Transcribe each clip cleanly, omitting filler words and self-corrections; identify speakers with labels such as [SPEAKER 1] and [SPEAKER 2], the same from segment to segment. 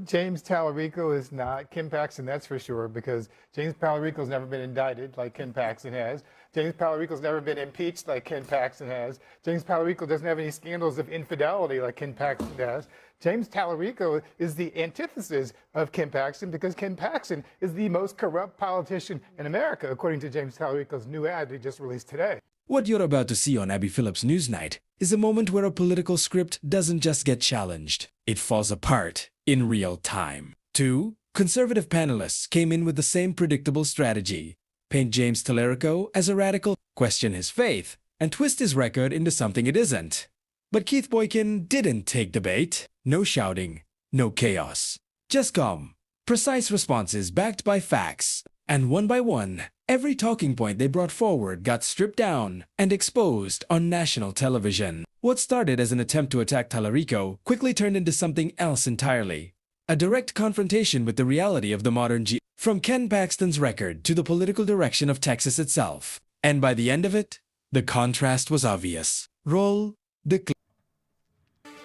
[SPEAKER 1] James Talarico is not Kim Paxton, that's for sure, because James Talarico's never been indicted like Ken Paxton has. James Talarico's never been impeached like Ken Paxton has. James Talarico doesn't have any scandals of infidelity like Ken Paxton does. James Talarico is the antithesis of Ken Paxton because Ken Paxton is the most corrupt politician in America, according to James Talarico's new ad he just released today.
[SPEAKER 2] What you're about to see on Abby Phillip's Newsnight is a moment where a political script doesn't just get challenged, it falls apart in real time. Two conservative panelists came in with the same predictable strategy: paint James Talarico as a radical, question his faith, and twist his record into something it isn't. But Keith Boykin didn't take the bait. No shouting, no chaos. Just calm, precise responses backed by facts. And one by one, every talking point they brought forward got stripped down and exposed on national television. What started as an attempt to attack Talarico quickly turned into something else entirely. A direct confrontation with the reality of the modern from Ken Paxton's record to the political direction of Texas itself. And by the end of it, the contrast was obvious. Roll the clip.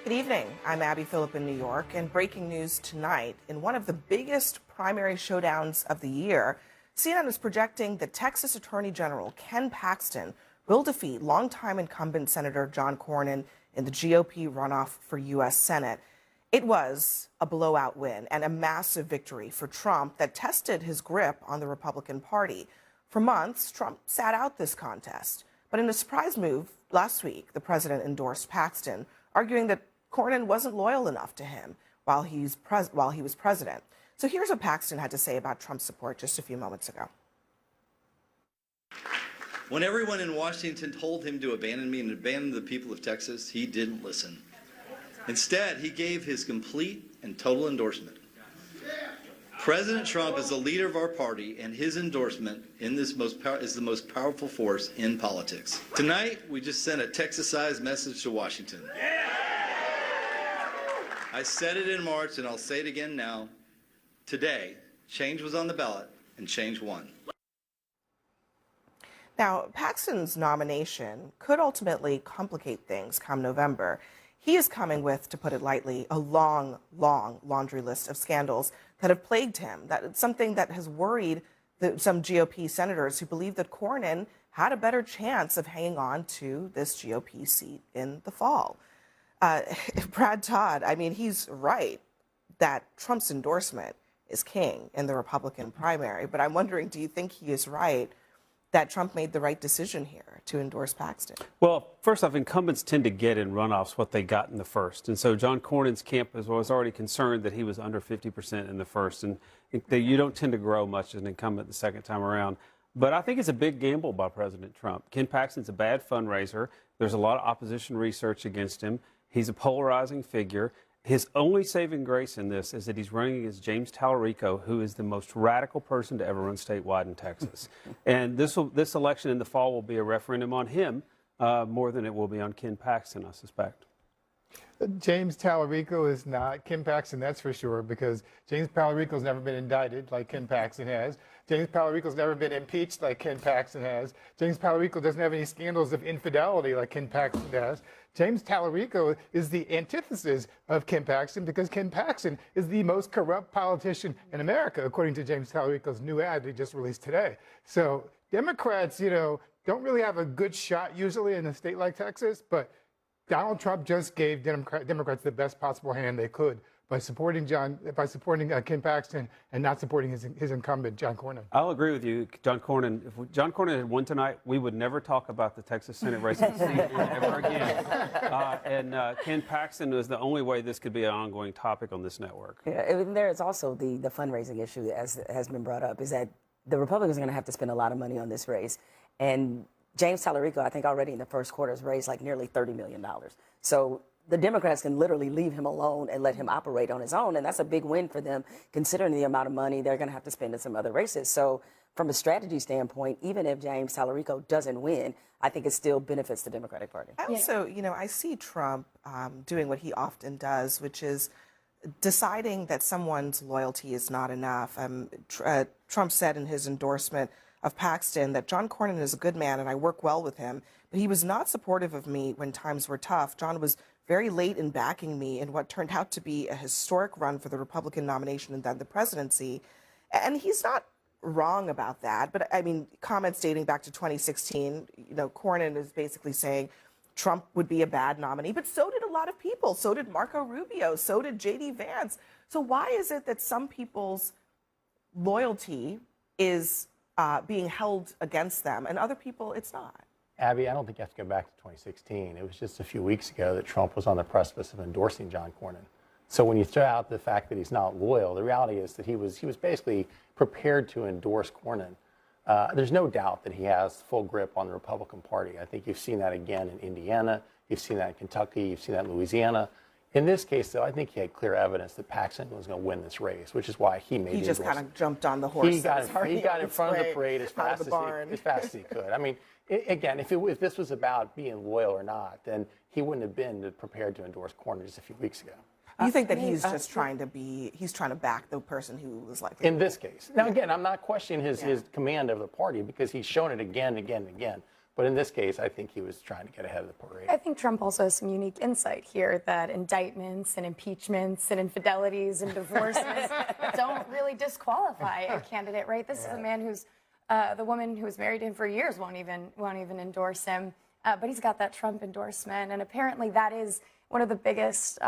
[SPEAKER 3] Good evening. I'm Abby Phillip in New York, and breaking news tonight: in one of the biggest primary showdowns of the year, CNN is projecting that Texas Attorney General Ken Paxton will defeat longtime incumbent Senator John Cornyn in the GOP runoff for U.S. Senate. It was a blowout win and a massive victory for Trump that tested his grip on the Republican Party. For months, Trump sat out this contest. But in a surprise move last week, the president endorsed Paxton, arguing that Cornyn wasn't loyal enough to him while he was president. So here's what Paxton had to say about Trump's support just a few moments ago.
[SPEAKER 4] When everyone in Washington told him to abandon me and abandon the people of Texas, he didn't listen. Instead, he gave his complete and total endorsement. President Trump is the leader of our party, and his endorsement in this is the most powerful force in politics. Tonight, we just sent a Texas-sized message to Washington. I said it in March, and I'll say it again now. Today, change was on the ballot, and change won.
[SPEAKER 3] Now, Paxton's nomination could ultimately complicate things come November. He is coming with, to put it lightly, a long, long laundry list of scandals that have plagued him. That's something that has worried some GOP senators who believe that Cornyn had a better chance of hanging on to this GOP seat in the fall. Brad Todd, I mean, he's right that Trump's endorsement is king in the Republican primary, but I'm wondering, do you think he is right that Trump made the right decision here to endorse Paxton?
[SPEAKER 5] Well, first off, incumbents tend to get in runoffs what they got in the first. And so John Cornyn's camp was already concerned that he was under 50% in the first. And you don't tend to grow much as an incumbent the second time around. But I think it's a big gamble by President Trump. Ken Paxton's a bad fundraiser. There's a lot of opposition research against him. He's a polarizing figure. His only saving grace in this is that he's running against James Talarico, who is the most radical person to ever run statewide in Texas. And this election in the fall will be a referendum on him more than it will be on Ken Paxton, I suspect.
[SPEAKER 1] James Talarico is not Ken Paxton, that's for sure, because James Talarico's never been indicted like Ken Paxton has. James Talarico's never been impeached like Ken Paxton has. James Talarico doesn't have any scandals of infidelity like Ken Paxton does. James Talarico is the antithesis of Ken Paxton because Ken Paxton is the most corrupt politician in America, according to James Talarico's new ad he just released today. So Democrats, don't really have a good shot usually in a state like Texas, but Donald Trump just gave Democrats the best possible hand they could by supporting Ken Paxton and not supporting his incumbent, John Cornyn.
[SPEAKER 5] I'll agree with you, John Cornyn. If John Cornyn had won tonight, we would never talk about the Texas Senate race ever again. And Ken Paxton is the only way this could be an ongoing topic on this network.
[SPEAKER 6] Yeah, and there is also the fundraising issue, as has been brought up, is that the Republicans are going to have to spend a lot of money on this race. And James Talarico, I think already in the first quarter, has raised like nearly $30 million. So the Democrats can literally leave him alone and let him operate on his own. And that's a big win for them, considering the amount of money they're going to have to spend in some other races. So from a strategy standpoint, even if James Talarico doesn't win, I think it still benefits the Democratic Party.
[SPEAKER 3] I also, I see Trump doing what he often does, which is deciding that someone's loyalty is not enough. Trump said in his endorsement of Paxton that John Cornyn is a good man and I work well with him, but he was not supportive of me when times were tough. John was very late in backing me in what turned out to be a historic run for the Republican nomination and then the presidency. And he's not wrong about that. But I mean, comments dating back to 2016, Cornyn is basically saying Trump would be a bad nominee, but so did a lot of people. So did Marco Rubio. So did J.D. Vance. So why is it that some people's loyalty is being held against them and other people it's not?
[SPEAKER 7] Abby, I don't think you have to go back to 2016. It was just a few weeks ago that Trump was on the precipice of endorsing John Cornyn. So when you throw out the fact that he's not loyal, the reality is that he was basically prepared to endorse Cornyn. There's no doubt that he has full grip on the Republican Party. I think you've seen that again in Indiana. You've seen that in Kentucky. You've seen that in Louisiana. In this case, though, I think he had clear evidence that Paxton was going to win this race, which is why he made.
[SPEAKER 3] He just kind of jumped on the horse.
[SPEAKER 7] He got in front of the parade as fast as he could. I mean, again, if this was about being loyal or not, then he wouldn't have been prepared to endorse Cornyn just a few weeks ago.
[SPEAKER 3] You think that he's just trying to back the person who was likely.
[SPEAKER 7] In this case. Now, again, I'm not questioning his command of the party because he's shown it again and again and again. But in this case, I think he was trying to get ahead of the parade.
[SPEAKER 8] I think Trump also has some unique insight here that indictments and impeachments and infidelities and divorces don't really disqualify a candidate, right? This is a man who's, the woman who was married to him for years won't even endorse him. But he's got that Trump endorsement. And apparently that is one of the biggest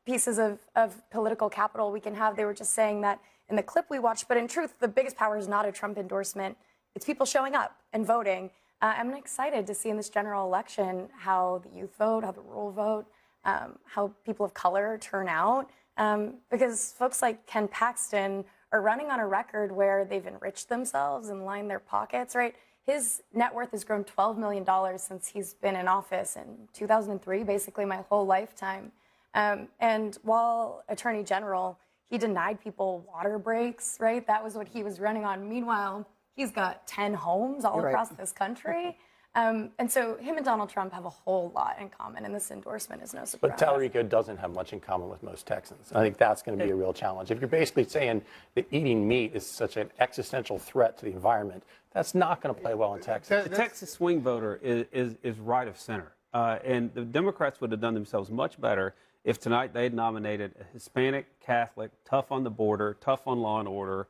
[SPEAKER 8] pieces of political capital we can have. They were just saying that in the clip we watched. But in truth, the biggest power is not a Trump endorsement. It's people showing up and voting. I'm excited to see in this general election how the youth vote, how the rural vote, how people of color turn out. Because folks like Ken Paxton are running on a record where they've enriched themselves and lined their pockets, right? His net worth has grown $12 million since he's been in office in 2003, basically my whole lifetime. And while Attorney General, he denied people water breaks, right? That was what he was running on. Meanwhile, he's got 10 homes all across this country. And so him and Donald Trump have a whole lot in common, and this endorsement is no surprise.
[SPEAKER 7] But Talarico doesn't have much in common with most Texans. I think that's going to be a real challenge. If you're basically saying that eating meat is such an existential threat to the environment, that's not going to play well in Texas.
[SPEAKER 5] The Texas swing voter is right of center. And the Democrats would have done themselves much better if tonight they had nominated a Hispanic, Catholic, tough on the border, tough on law and order,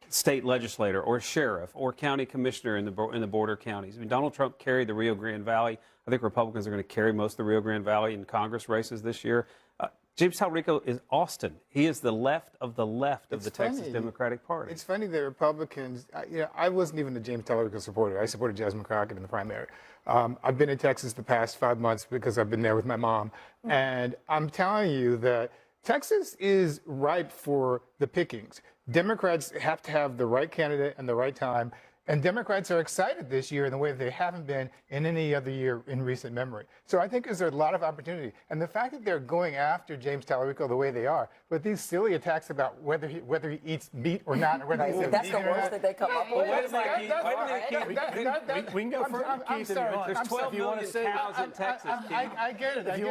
[SPEAKER 5] state legislator or sheriff or county commissioner in the border counties. I mean, Donald Trump carried the Rio Grande Valley. I think Republicans are going to carry most of the Rio Grande Valley in Congress races this year. James Talarico is Austin. He is the left of the Texas Democratic Party.
[SPEAKER 1] It's funny that Republicans, I wasn't even a James Talarico supporter. I supported Jasmine Crockett in the primary. I've been in Texas the past 5 months because I've been there with my mom. And I'm telling you that Texas is ripe for the pickings. Democrats have to have the right candidate and the right time. And Democrats are excited this year in the way that they haven't been in any other year in recent memory. So I think there's a lot of opportunity. And the fact that they're going after James Talarico the way they are, with these silly attacks about whether he eats meat or not, or whether he's a
[SPEAKER 6] that's the
[SPEAKER 1] vegan or
[SPEAKER 6] worst
[SPEAKER 1] not.
[SPEAKER 6] that they come up with.
[SPEAKER 7] We can go further, Keith, if you want.
[SPEAKER 5] There's 12 million cows in Texas, Keith.
[SPEAKER 1] I get it.
[SPEAKER 7] If you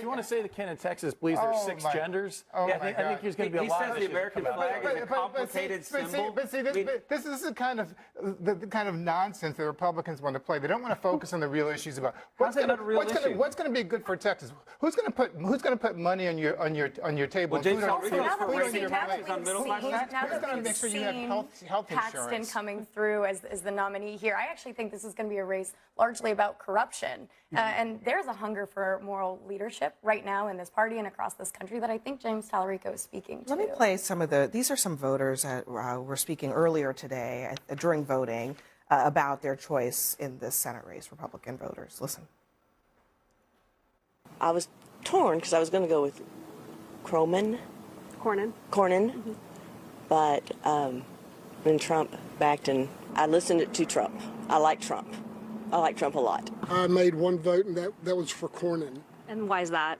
[SPEAKER 7] want to say that Ken in Texas believes there's 6 genders, I think there's going to be a lot of
[SPEAKER 5] He says the American flag is a complicated symbol.
[SPEAKER 1] But see, this is the kind of nonsense that Republicans want to play. They don't want to focus on the real issues about what's going to be good for Texas. Who's going to put money on your table?
[SPEAKER 5] Well, James Talarico
[SPEAKER 8] for
[SPEAKER 5] raising taxes on middle class taxpayers.
[SPEAKER 8] Now that we've
[SPEAKER 1] make sure you have health
[SPEAKER 8] Paxton
[SPEAKER 1] insurance
[SPEAKER 8] coming through as the nominee here, I actually think this is going to be a race largely about corruption. And there's a hunger for moral leadership right now in this party and across this country that I think James Talarico is speaking to.
[SPEAKER 3] Let me play these are some voters that were speaking earlier today during voting about their choice in this Senate race, Republican voters. Listen.
[SPEAKER 9] I was torn because I was going to go with Cornyn. Mm-hmm. But when Trump backed, and I listened to Trump. I like Trump. I like Trump a lot.
[SPEAKER 10] I made one vote, and that was for Cornyn.
[SPEAKER 11] And why is that?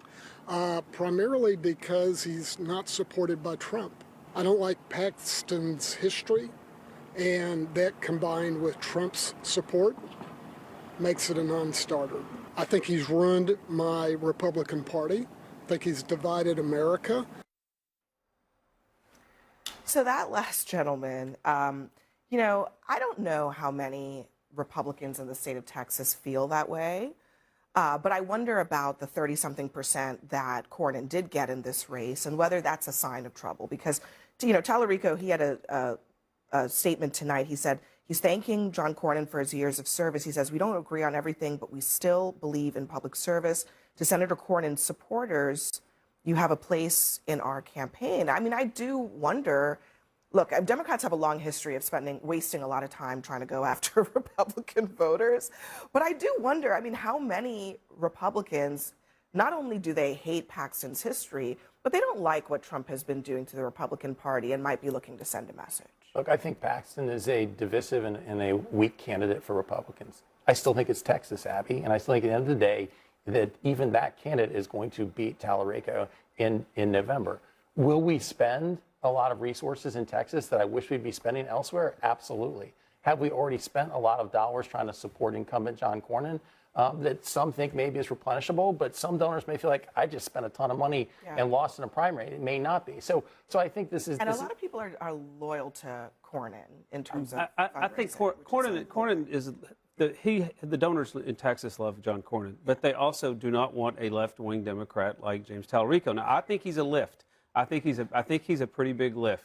[SPEAKER 10] Primarily because he's not supported by Trump. I don't like Paxton's history, and that combined with Trump's support makes it a non-starter. I think he's ruined my Republican Party. I think he's divided America.
[SPEAKER 3] So that last gentleman, I don't know how many Republicans in the state of Texas feel that way. But I wonder about the 30-something% that Cornyn did get in this race and whether that's a sign of trouble. Because, Talarico, he had a statement tonight. He said he's thanking John Cornyn for his years of service. He says, we don't agree on everything, but we still believe in public service. To Senator Cornyn's supporters, you have a place in our campaign. I mean, I do wonder. Look, Democrats have a long history of wasting a lot of time trying to go after Republican voters. But I do wonder, how many Republicans, not only do they hate Paxton's history, but they don't like what Trump has been doing to the Republican Party and might be looking to send a message.
[SPEAKER 7] Look, I think Paxton is a divisive and a weak candidate for Republicans. I still think it's Texas, Abby, and I still think at the end of the day that even that candidate is going to beat Talarico in November. Will we spend a lot of resources in Texas that I wish we'd be spending elsewhere? Absolutely. Have we already spent a lot of dollars trying to support incumbent John Cornyn that some think maybe is replenishable, but some donors may feel like I just spent a ton of money and lost in a primary. It may not be. So I think this is...
[SPEAKER 3] And a lot of people are loyal to Cornyn in terms of
[SPEAKER 5] I think Cornyn is... The donors in Texas love John Cornyn, but they also do not want a left-wing Democrat like James Talarico. Now, I think he's a lift. I think he's a pretty big lift.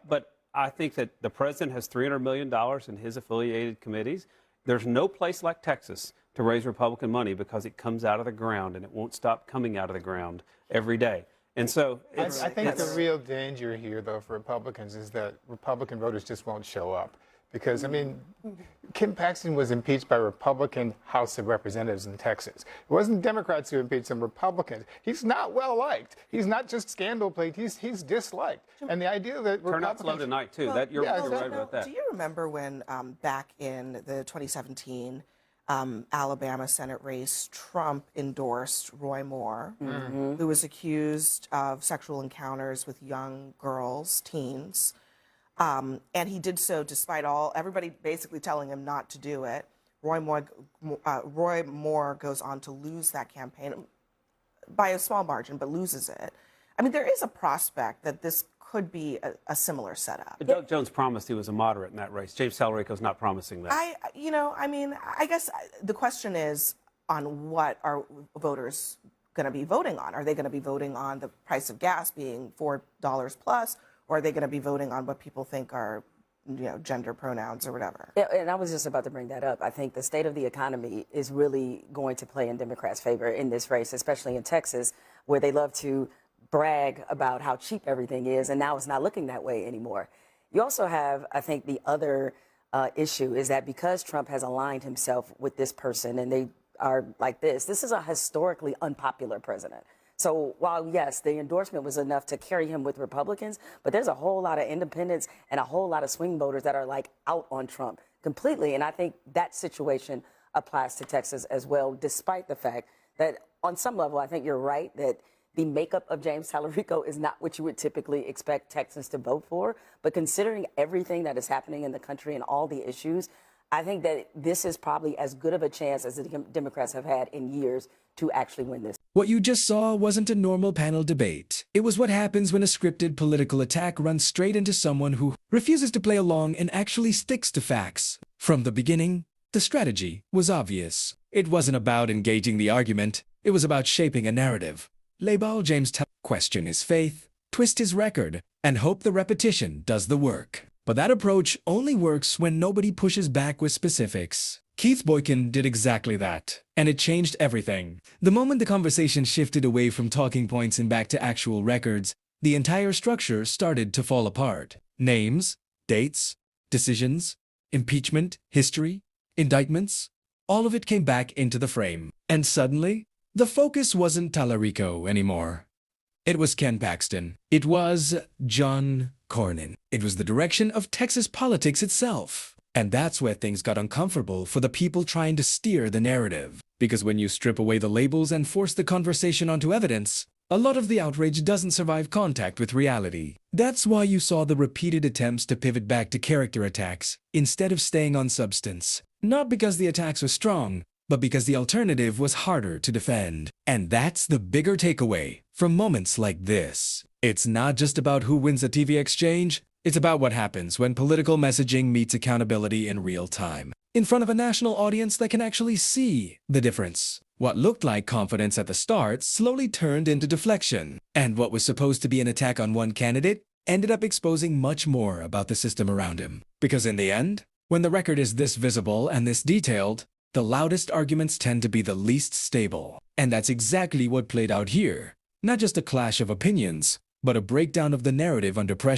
[SPEAKER 5] But I think that the president has $300 million in his affiliated committees. There's no place like Texas to raise Republican money because it comes out of the ground and it won't stop coming out of the ground every day. And so
[SPEAKER 1] I think the real danger here, though, for Republicans is that Republican voters just won't show up. Because, Kim Paxton was impeached by Republican House of Representatives in Texas. It wasn't Democrats who impeached him, Republicans. He's not well liked. He's not just scandal plagued. He's disliked. And the idea that
[SPEAKER 5] turnout's low tonight too. You're right about that.
[SPEAKER 3] Do you remember when back in the 2017 Alabama Senate race, Trump endorsed Roy Moore, who was accused of sexual encounters with young girls, teens. And he did so despite everybody basically telling him not to do it. Roy Moore goes on to lose that campaign by a small margin, but loses it. There is a prospect that this could be a similar setup.
[SPEAKER 5] But Doug Jones promised he was a moderate in that race. James Talarico's not promising that.
[SPEAKER 3] I guess the question is on what are voters going to be voting on? Are they going to be voting on the price of gas being $4 plus? Or are they going to be voting on what people think are, gender pronouns or whatever?
[SPEAKER 6] Yeah, and I was just about to bring that up. I think the state of the economy is really going to play in Democrats' favor in this race, especially in Texas, where they love to brag about how cheap everything is, and now it's not looking that way anymore. You also have, I think, the other issue is that because Trump has aligned himself with this person and they are like this is a historically unpopular president. So while, yes, the endorsement was enough to carry him with Republicans, but there's a whole lot of independents and a whole lot of swing voters that are out on Trump completely. And I think that situation applies to Texas as well, despite the fact that on some level, I think you're right that the makeup of James Talarico is not what you would typically expect Texans to vote for. But considering everything that is happening in the country and all the issues, I think that this is probably as good of a chance as the Democrats have had in years to actually win this.
[SPEAKER 2] What you just saw wasn't a normal panel debate. It was what happens when a scripted political attack runs straight into someone who refuses to play along and actually sticks to facts. From the beginning, the strategy was obvious. It wasn't about engaging the argument. It was about shaping a narrative. Label James question his faith, twist his record, and hope the repetition does the work. But that approach only works when nobody pushes back with specifics. Keith Boykin did exactly that, and it changed everything. The moment the conversation shifted away from talking points and back to actual records, the entire structure started to fall apart. Names, dates, decisions, impeachment, history, indictments, all of it came back into the frame. And suddenly, the focus wasn't Talarico anymore. It was Ken Paxton. It was John Cornyn. It was the direction of Texas politics itself. And that's where things got uncomfortable for the people trying to steer the narrative. Because when you strip away the labels and force the conversation onto evidence, a lot of the outrage doesn't survive contact with reality. That's why you saw the repeated attempts to pivot back to character attacks instead of staying on substance. Not because the attacks were strong, but because the alternative was harder to defend. And that's the bigger takeaway from moments like this. It's not just about who wins a TV exchange. It's about what happens when political messaging meets accountability in real time, in front of a national audience that can actually see the difference. What looked like confidence at the start slowly turned into deflection, and what was supposed to be an attack on one candidate ended up exposing much more about the system around him. Because in the end, when the record is this visible and this detailed, the loudest arguments tend to be the least stable. And that's exactly what played out here. Not just a clash of opinions, but a breakdown of the narrative under pressure.